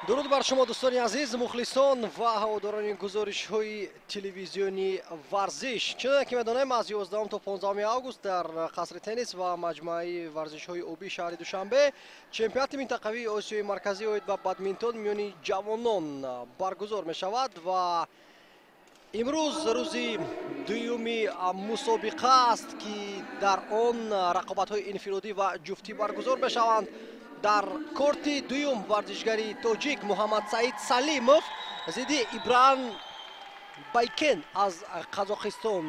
дуруд бар шумо дӯстони азиз, мухлисон ва ҳаводорони гузоришҳои телевизиони варзиш. Чуноне ки медонем, аз 11 то 15 август дар қасри теннис ва маҷмӯаи варзишҳои обии шаҳри Душанбе чемпионати минтақавии Осиёи марказӣ оид ба бадминтон миёни ҷавонон баргузор мешавад ва имрӯз рӯзи дуюми мусобиқа аст ки дар он рақобатҳои инфиродӣ ва ҷуфтӣ баргузор мешаванд. дар корти дуюм варзишгари тоҷик Муҳаммад Саид Салимов зидди Ибран Байкен аз Қазоқистон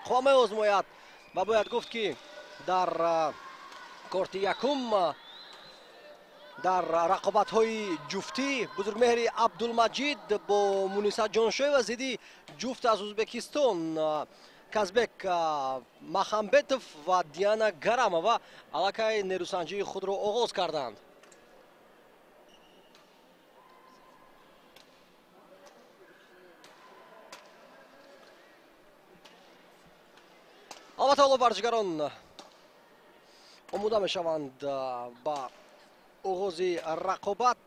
қува меозмояд ва бояд гуфт ки дар корти якум дар рақобатҳои ҷуфтӣ бузургмеҳри Абдулмаҷид бо Муниса Ҷоншоева зидди ҷуфт аз Ӯзбекистон Казбек Махамбетов ва Диана Гарамова аллакай нерӯсанҷии худро оғоз карданд. албатта ҳоло варзишгарон омода мешаванд ба оғози рақобат.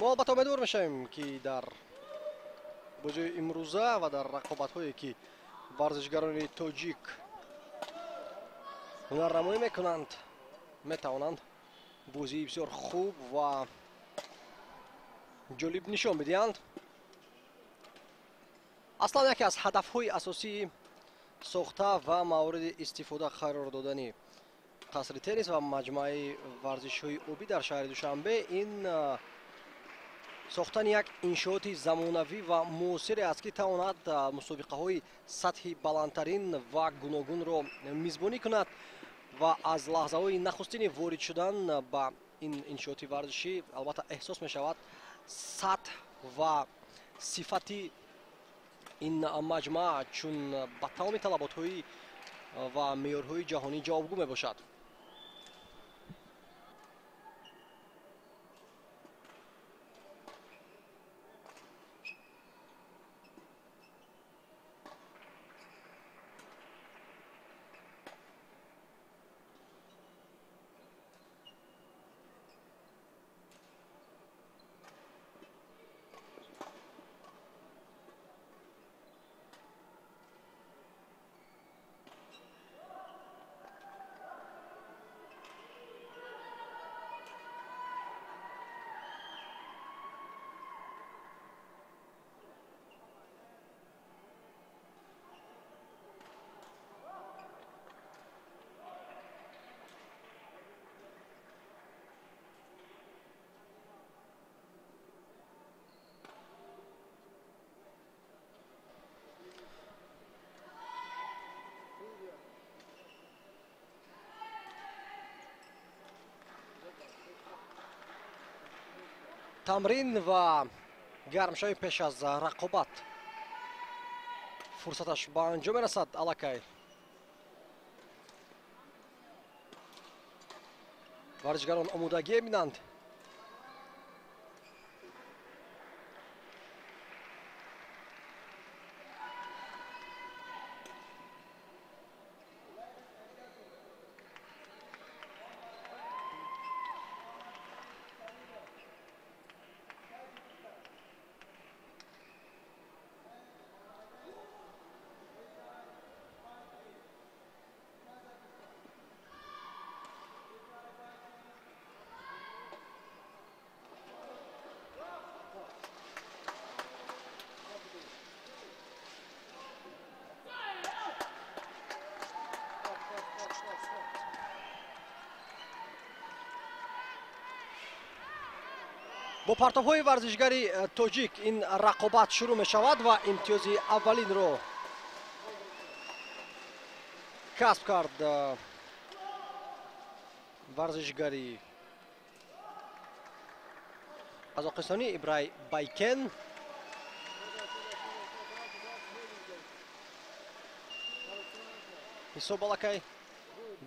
мо албатта умедвор мешавем ки дар бозиҳои имрӯза ва дар рақобатҳое ки варзишгарони тоҷик ҳунарнамоӣ мекунанд метавонанд бозии бисёр хуб ва ҷолиб нишон бидиҳанд. аслан яке аз ҳадафҳои асосии сохта ва мавриди истифода қарор додани қасри теннис ва маҷмӯаи варзишҳои обӣ дар шаҳри Душанбе ин сохтани як иншооти замонавӣ ва муосире аст ки тавонад мусобиқаҳои сатҳи баландтарин ва гуногунро мизбонӣ кунад ва аз лаҳзаҳои нахустини ворид шудан ба ин иншооти варзишӣ албатта эҳсос мешавад сатҳ ва сифати ин маҷмӯа чун ба тамоми талаботҳои ва меъёрҳои ҷаҳонӣ ҷавобгӯ мебошад. тамрин ва гармшавӣ пеш аз рақобат фурсаташ ба анҷом мерасад. аллакай варзишгарон омодагӣ мебинанд. бо партовҳои варзишгари тоҷик ин рақобат шурӯъ мешавад ва имтиёзи аввалинро касб кард варзишгари қазоқистонӣ Ибрай Байкен. ҳисоб аллакай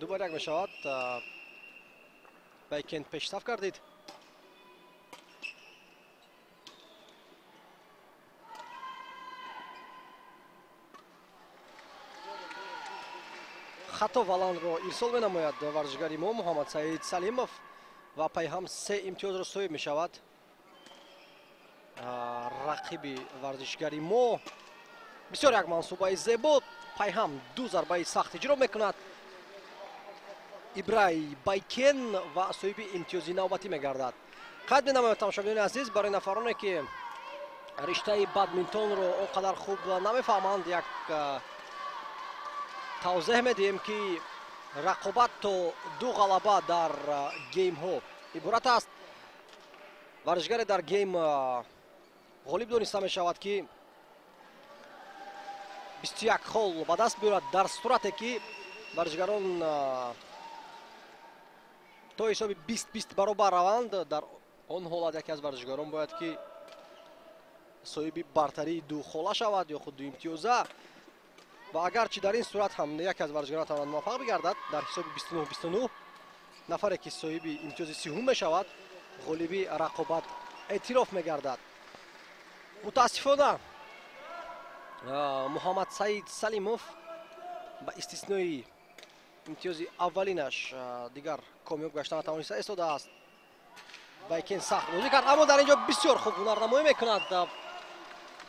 2-1 мешавад. Байкен пештаф гардид. хато валанро ирсол менамояд варзишгари мо Муҳаммад Саид Салимов ва пайҳам 3 имтиёзро соҳиб мешавад. рақиби варзишгари мо бисёр як мансубаи зебо, пайҳам 2 зарбаи сахт иҷро мекунад. Ибрай Байкен ва соҳиби имтиёзи навбатӣ мегардад. қайд менамояд тамошобинони азиз, барои нафароне ки риштаи бадминтонро он қадар хуб намефаҳманд, як тавзеҳ медиҳем ки рақобат то 2 ғалаба дар геймҳо иборат аст. варзишгаре дар гейм ғолиб дониста мешавад ки 21 хол ба даст биёрад, дар сурате ки варзишгарон то ҳисоби 20-20 баробар раванд. дар он ҳолат яке аз варзишгарон бояд ки соҳиби бартарии 2 хола шавад ё худ 2 имтиёза. ва агарчи дар ин сурат ҳам яке аз варзишгарон тавонад муваффақ бигардад, дар ҳисоби 29-29 нафаре ки соҳиби имтиёзи 30 мешавад, ғолиби рақобат эътироф мегардад. мутаассифона Муҳаммад Саид Салимов ба истиснои имтиёзи аввалинаш дигар комёб гашта натавониста истодааст. Байкен сахт бозӣ кард, аммо дар ин ҷо бисёр хуб ҳунарнамоӣ мекунад.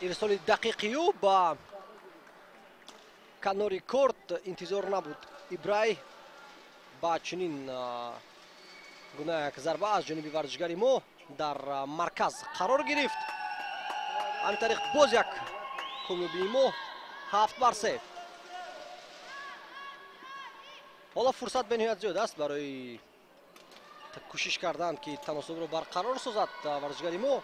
ирсоли дақиқию ба канори корт интизор набуд. Ибрай ба чунин гуна як зарба аз ҷониби варзишгари мо дар марказ қарор гирифт. ҳамин тариқ боз як комёбии мо 7-3. ҳоло фурсат бениҳоят зиёд аст барои кӯшиш кардан ки таносубро барқарор созад варзишгари мо.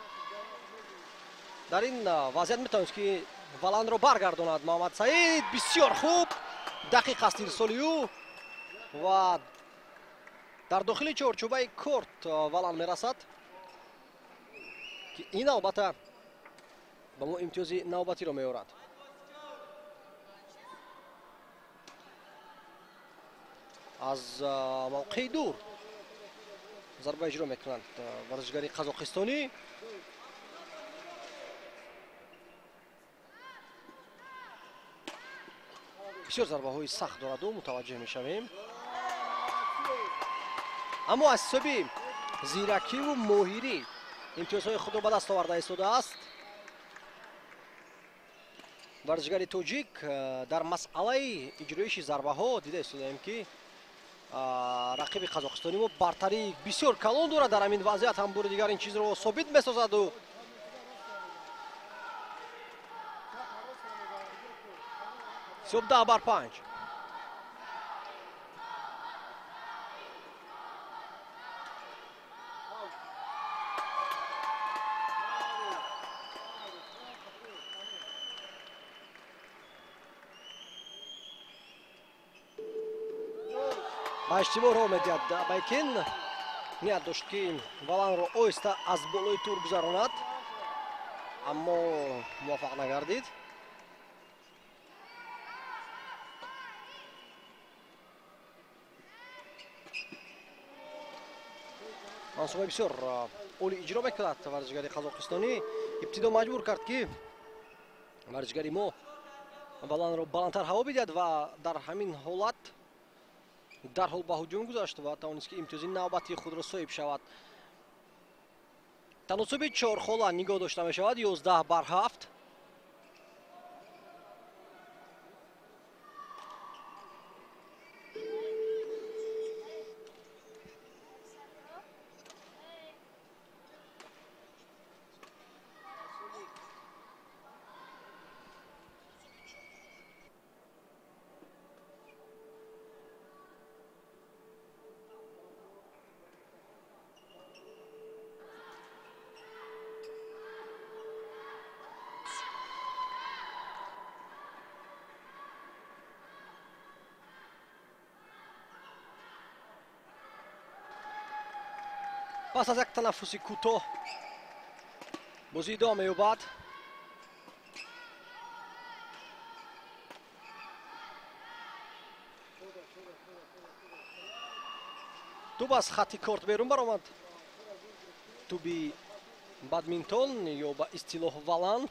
дар ин вазъият метавонист ки валанро баргардонад Муҳаммад Саид. бисёр хуб, дақиқ аст ирсоли ӯ ва дар дохили чорчӯбаи корт валан мерасад ки ин албатта ба мо имтиёзи навбатиро меорад. аз мавқеи дур зарба иҷро мекунанд варзишгари қазоқистонӣ. бисёр зарбаҳои сахт дораду мутаваҷҷеҳ мешавем, аммо аз ҳисоби зиракиву моҳирӣ имтиёзҳои худро ба даст оварда истодааст. варзишгари тоҷик дар масъалаи иҷроиши зарбаҳо дида истодаем ки рақиби қазоқистони мо бартарии бисёр калон дорад. дар ҳамин вазъият ҳам бори дигар ин чизро собит месозаду 10-5. ба иштибоҳ роҳ медиҳад Байкен. ният дошт ки валанро оҳиста аз болои тур гузаронад, аммо муваффақ нагардид. мансубаи бисёр олӣ иҷро мекунад варзишгари қазоқистонӣ. ибтидо маҷбур кард ки варзишгари мо валанро баландтар ҳаво бидиҳад ва дар ҳамин ҳолат дарҳол ба ҳуҷум гузашт ва тавонист ки имтиёзи навбатии худро соҳиб шавад. таносуби 4 хола нигоҳ дошта мешавад 11-7. пас аз як танаффуси кӯтоҳ бозӣ идома меёбад. туб аз хатти корт берун баромад. туби бадминтон ё ба истилоҳ валан.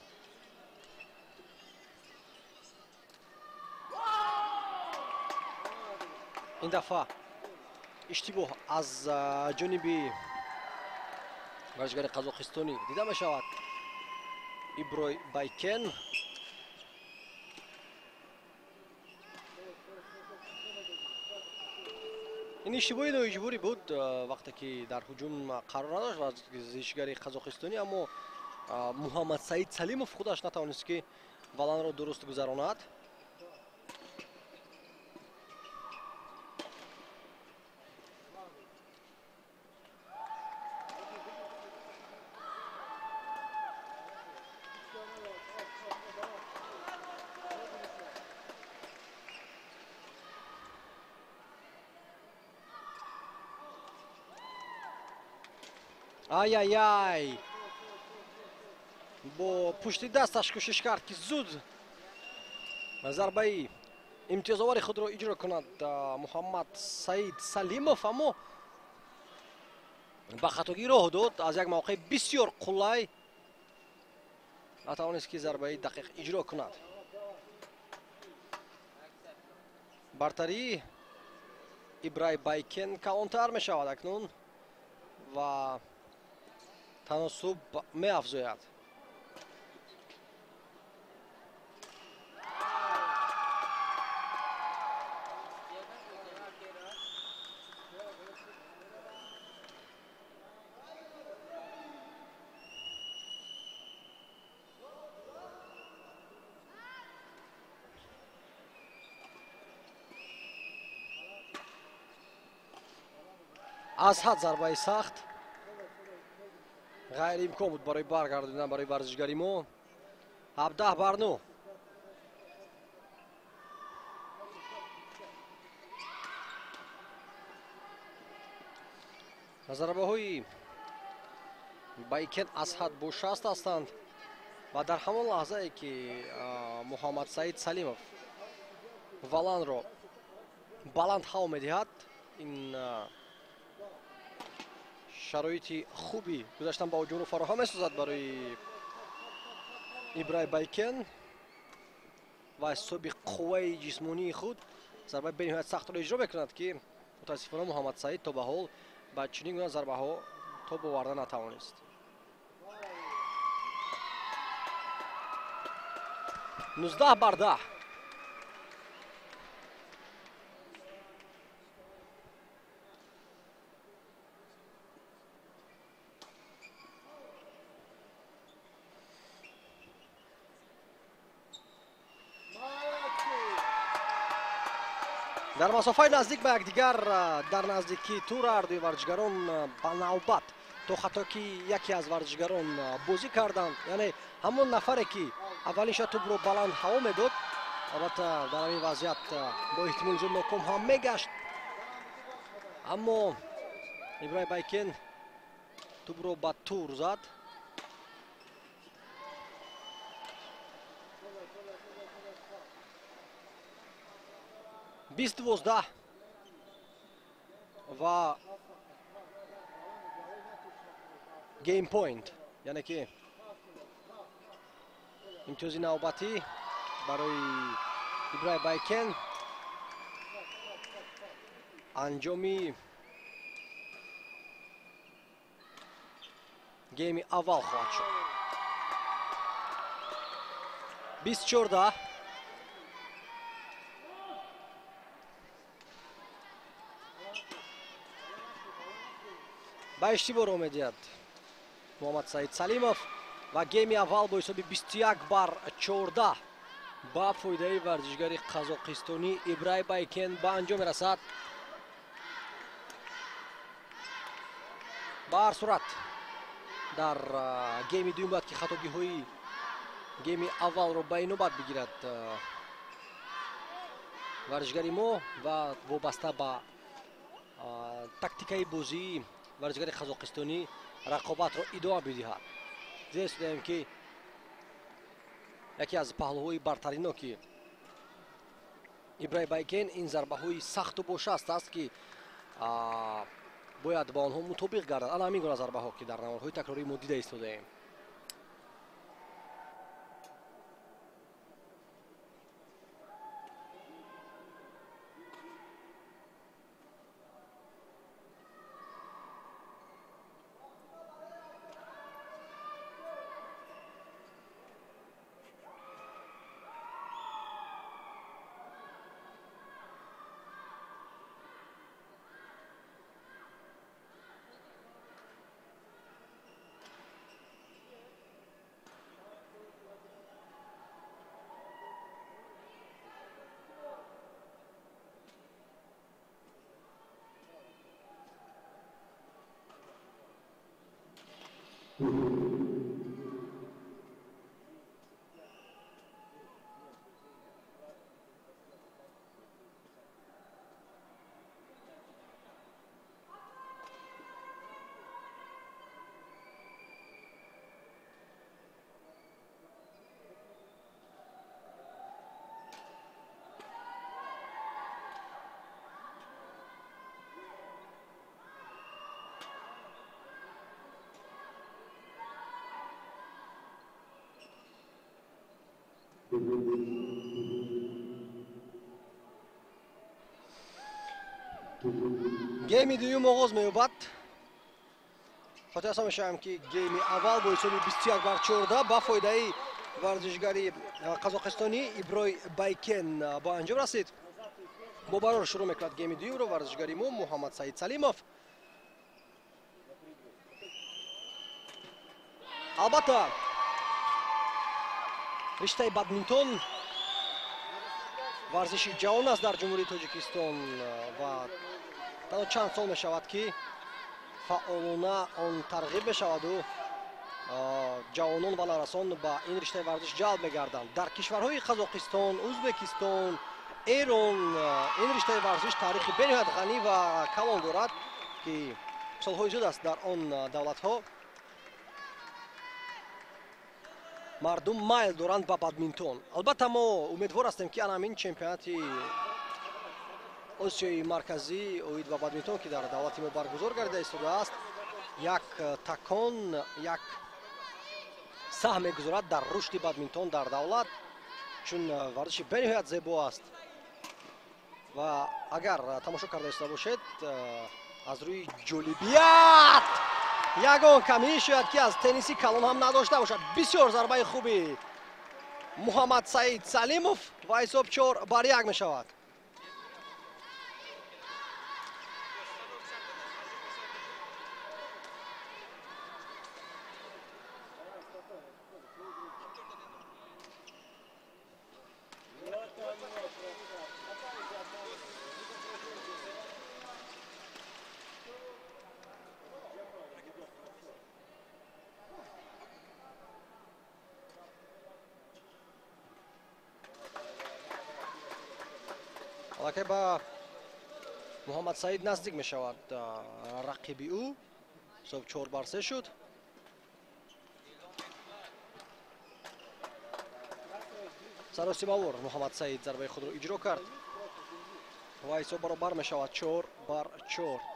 ин дафъа иштибоҳ аз ҷониби варзишгари қазоқистонӣ дида мешавад. Иброй Байкен ин иштибоҳи ноиҷбурӣ буд вақте ки дар ҳуҷум қарор надошт варзишгари қазоқистонӣ, аммо Муҳаммад Саид Салимов худаш натавонист ки валанро дуруст гузаронад. ай бо пушти дасташ кӯшиш кард ки зуд зарбаи имтиёзовари худро иҷро кунад Муҳаммад Саид Салимов, аммо ба хатогӣ роҳ дод. Аз як мавқеъ бисёр қулай натавонист ки зарбаи дақиқ иҷро кунад. бартарии Ибрай Байкен калонтар мешавад акнун ва таносуб меафзояд. аз ҳад зарбаи сахт ғайриимкон буд барои баргардонидан барои варзишгари мо. 17-9. зарбаҳои Байкен аз ҳад бошаст ҳастанд ва дар ҳамон лаҳзае ки Муҳаммад Саид Салимов валанро баланд ҳаво медиҳад, ин шароити хуби гузаштан ба ҳуҷумро фароҳам месозад барои Ибрай Байкен ва ҳисоби қувваи ҷисмонии худ зарбаи бениҳоят сахтро иҷро мекунад ки мутаассифона Муҳаммад Саид то ба ҳол ба чунин гуна зарбаҳо тоб оварда натавонист. 19-10. дар масофаи наздик ба якдигар дар наздикии тур ҳардуи варзишгарон ба навбат то хато ки яке аз варзишгарон бозӣ карданд, яъне ҳамон нафаре ки аввалин шояд тӯбро баланд ҳаво медод, албатта дар ҳамин вазъият бо эҳтимоли зиёд ноком ҳам мегашт, аммо Ибрай Байкен тӯбро ба тур зад. بیست 12 و گیم پوینت، یعنی که امتیازی نوبتی برای ابراهیم بایکن انجامی گیم اول خواهد شد. 20-14 ба иштибор омедияд Муҳаммад Саид Салимов ва гейми аввал бо ҳисоби 21-14 ба фоидаи варзишгари қазоқистонӣ Ибрай Байкен ба анҷом мерасад. ба ҳар сурат дар гейми дуюм бояд ки хатогиҳои гейми аввалро ба инобат бигирад варзишгари мо ва вобаста ба тактикаи бозии варзишгари қазоқистонӣ рақобатро идома бидиҳад. зеро истодаем ки яке аз паҳлӯҳои бартариноки Ибрай Байкен ин зарбаҳои сахту бошаст аст ки бояд ба онҳо мутобиқ гардад. ана ҳамин гуна зарбаҳо ки дар намудҳои такрории мо дида истодаем. гейми дуюм оғоз меёбад. хотирасо мешавам ки гейми аввал бо ҳисоби 21-14 ба фоидаи варзишгари қазоқистонӣ Иброй Байкен ба анҷом расид. бо барор шурӯъ мекунад гейми дуюмро варзишгари мо Муҳаммад Саид Салимов. албатта риштаи бадминтон варзиши ҷавон аст дар ҷумҳурии Тоҷикистон ва танҳо чанд сол мешавад ки фаъолона он тарғиб мешаваду ҷавонон ва наврасон ба ин риштаи варзиш ҷалб мегарданд. дар кишварҳои Қазоқистон, Узбекистон, Эрон ин риштаи варзиш таърихи бениҳоят ғанӣ ва калон дорад ки солҳои зиёд аст дар он давлатҳо мардум майл доранд ба бадминтон. албатта мо умедвор ҳастем ки ана ҳамин чемпионати осиёи марказӣ оид ба бадминтон ки дар давлати мо баргузор гардида истодааст як такон, як саҳм мегузорад дар рушди бадминтон дар давлат, чун варзиши бениҳоят зебо аст ва агар тамошо карда истода бошед аз рӯи ҷолибият ягон камӣ шояд ки аз тенниси калон ҳам надошта бошад. бисёр зарбаи хуби Муҳаммад Саид Салимов ва ҳисоб 4-1 мешавад. аллакай ба Муҳаммад Саид наздик мешавад рақиби ӯ. ҳисоб 4-3 шуд. саросимавор Муҳаммад Саид зарбаи худро иҷро кард ва ҳисоб баробар мешавад 4-4.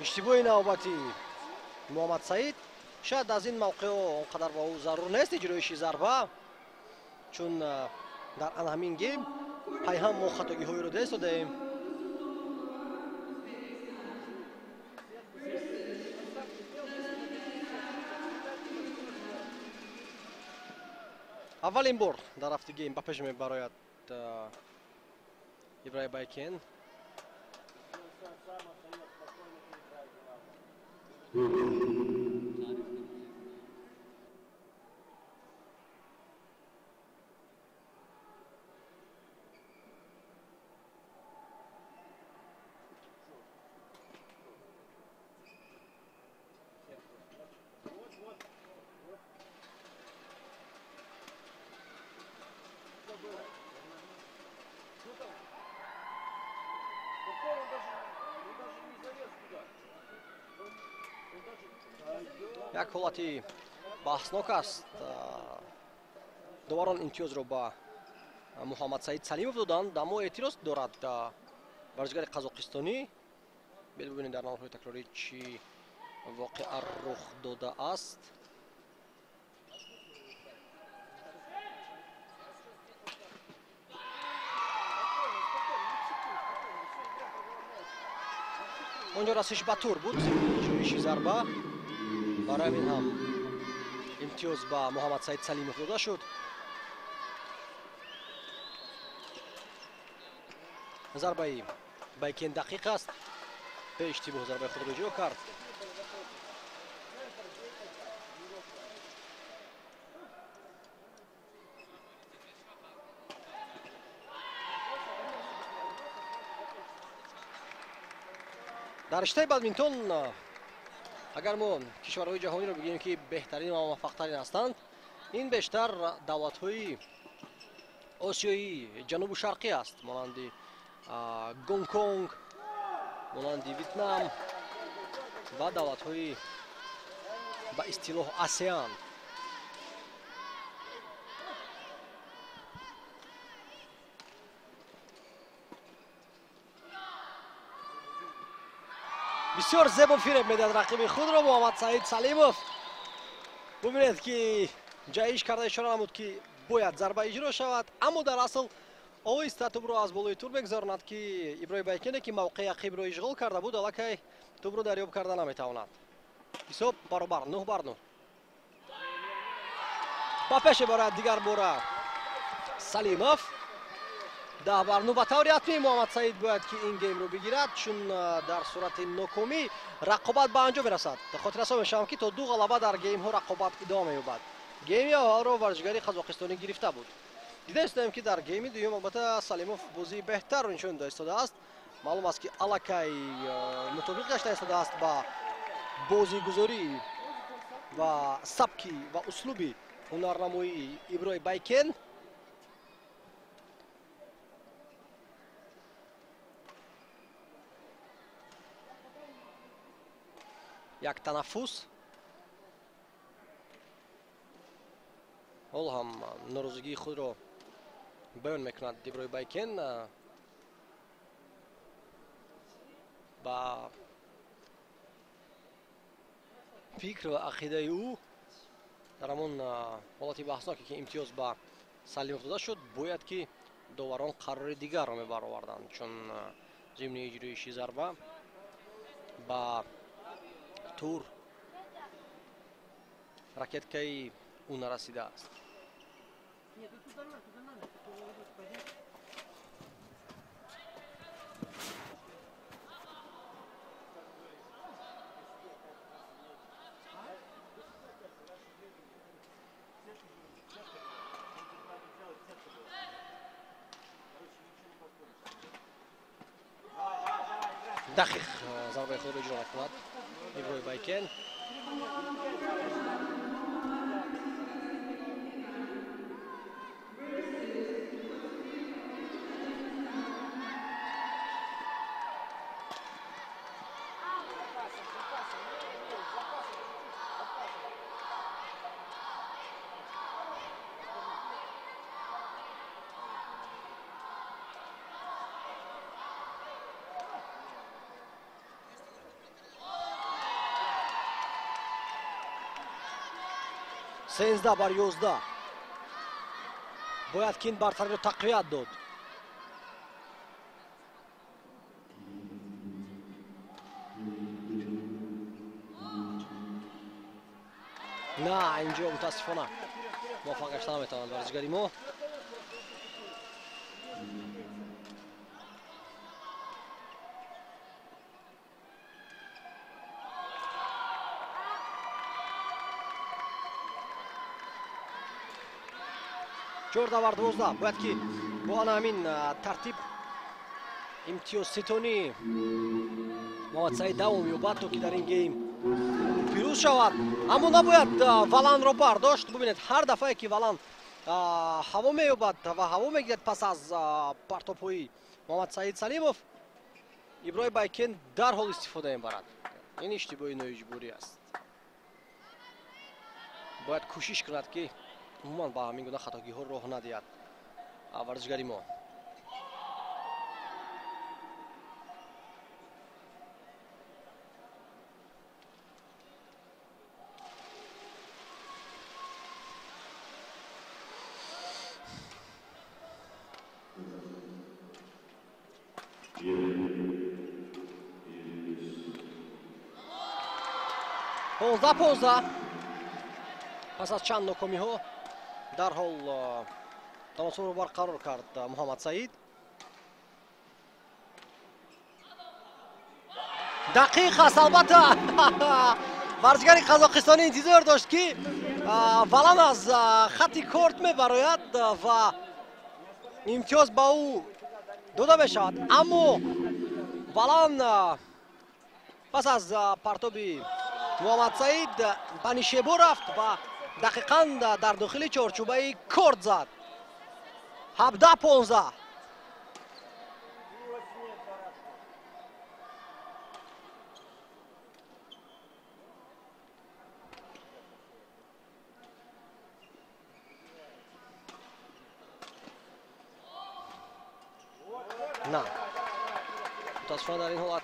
иштибоҳи навбати Муҳаммад Саид. шояд аз ин мавқеъ он қадар ба ӯ зарур нест иҷроиши зарба, чун дар ана ҳамин гейм пайҳам мо хатогиҳоеро дида истодаем. аввалин бор дар ҳафти гейм ба пеш мебарояд Иброй Байкен. як ҳолати баҳснок аст. доварон имтиёзро ба Муҳаммад Саид Салимов доданд, аммо эътироз дорад варзишгари қазоқистонӣ. бибинед дар намудҳои такрорӣ чӣ воқеа рух дода аст. онҷо расиш ба тур буд ҷӯиши зарба. барои ҳамин ҳам имтиёз ба Муҳаммад Саид Салимов дода шуд. зарбаи Байкен дақиқ аст. به اشتباه ضربه خود رو جلو کرد. در رشته بدمینتون اگر ما کشورهای جهانی رو بگیم که بهترین و موفق‌ترین هستند، این بیشتر دولت‌های آسیایی جنوب و شرقی است، مانند گونگ کنگ، مانند ویتنام و دولت‌های با اصطلاح آسیان. بسیار زیبا فریب میداد رقیب خود را محمد سعید سلیموف. ببینید که جایش کرده اشاره نمود که باید ضربه اجرا شود، اما در اصل آهسته توپ را از بالای تور بگذراند که ابراهیم بیکن که موقع عقیب را اشغال کرده بود الکی توپ را دریافت کرده نمیتواند. حساب برابر 9-9. با پیش برد دیگر باره سلیموف 10-9. به طور حتمی محمد سعید باید که این گیم رو بگیرد، چون در صورت ناکامی رقابت به انجام میرسد. به خاطر حساب میشم که تا 2 غلبه در گیم ها رقابت ادامه یابد. گیم اول رو ورزشگری قزاقستانی گرفته بود. دیده استیم که در گیم دوم البته سلیموف بازی بهتر رو نشون داده است. معلوم است که الکی مطابق گشته ایستاده است با بازیگزاری و سبکی و اسلوبی هنرنمایی ابراهیم بیکن. یک تنفس. حال هم ناراضگی خود را بیان میکند ابراهیم بیکن با فکر و عقیده او در همون حالتی بحثناکی که امتیاز با سلیموف داده شد، باید که داوران قرار دیگر را میبرآوردند، چون ضمن اجرایش ضربه با تور رکتکه او نرسیده است. دقیق ضربه خود را اجرا کند ابراهیم بیکن. سینزده بر 11 باید که این برتری رو تقویت داد. نه اینجا متاسفانه موفق گشته نمیتواند ورزشگری ما. چهارده بر 12 باید که با همین ترتیب امتیاز ستانی محمد سعید دوام یابد تا که در این گیم پیروز شود. اما نباید ولن را برداشت. ببینید هر دفعه که ولن هوا مییابد و هوا میگیرد پس از پرتاب‌های محمد سعید سلیموف، ابراهیم بیکن در حال استفاده میبرد. این اشتباه نااجباری است. باید کوشش کند که عموما با همین گونه خطاگی ها راه ندهد ورزشگری ما. پونزده پس از چند ناکامی ها در حال تناسب رو برقرار کرد محمد سعید. دقیق است البته ورزشکار قزاقستانی انتظار داشت که ولان از خط کورت میبراید و امتیاز با او داده بشود اما ولان پس از پرتابی محمد سعید به نیشابور رفت و دقیقاً در داخل چارچوبه کورت زد 17-15 نه متاسفانه در این حالت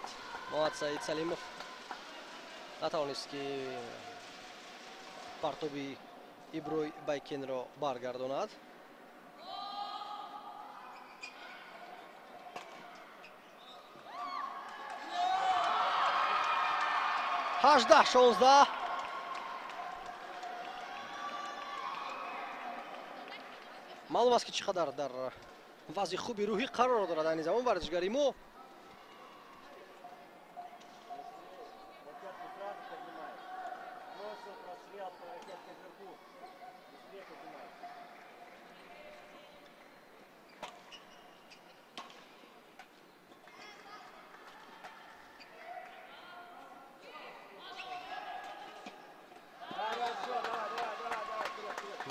محمد سعید سلیموف نتوانست که پرتابی ابروی بایکن را برگرداند. هجده 16 معلوم است که چقدر در وضع خوبی روحی قرار دارد این زمان ورزشکاری ما.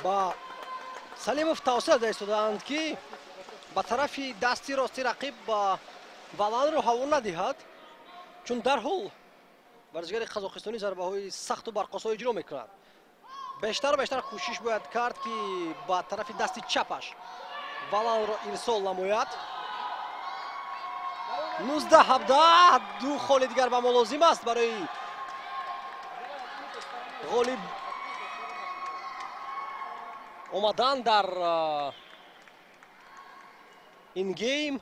با سلیموف توصیه داشتند که به طرف دستی راستی رقیب با ولان رو هوا ندهد چون در حال ورزشکار قزاقستانی ضربه های سخت و برقاسا اجرا میکند. بیشتر و بیشتر کوشش باید کرد که با طرف دستی چپش ولان را ارسال نماید. 19-17 دو خال دیگر به ما لازم است برای غالب اومدن در این گیم.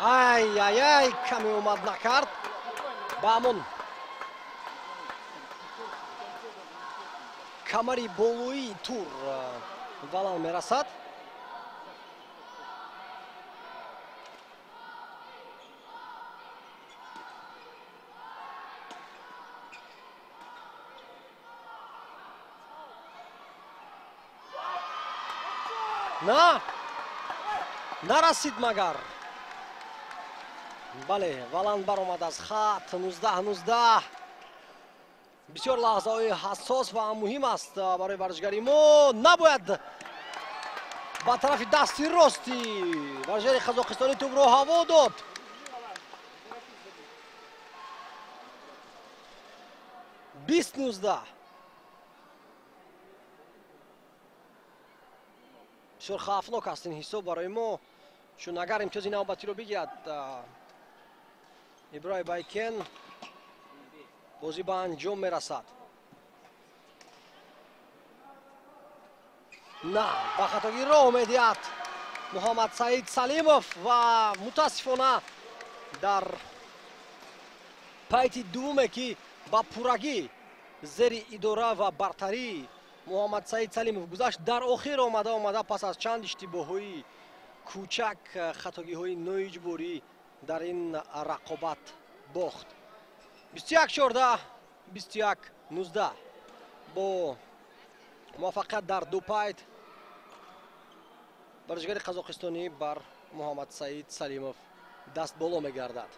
ای ای ای کمی اومد نکرد با همون کمری بولوی تور ولان میرسد. نه نرسید مگر بله ولان برآمد از خط. 19-19 بسیار لحظه های حساس و مهم است برای ورزشکاری ما. نباید با طرف دستی راستی ورزشکار قزاقستانی توپ رو هوا داد. بیست 19 بسیار خوفناک است این حساب برای ما چون اگر امتیاز نوبتی رو بگیرد ابراهیم بایکن بازی به انجام میرسد. نه با خطاگیری راه میدهد محمد سعید سلیموف و متاسفانه در پایت دومه که با پورگی زیر اداره و برتری محمد سعید سلیموف گذاشت در آخر آمده پس از چند اشتباهی کوچک خطاگی‌های نااجباری در این رقابت باخت. 21-14 21-19 با موفقیت در دو پایت ورزشکار قزاقستانی بر محمد سعید سلیموف دست بالا میگردد.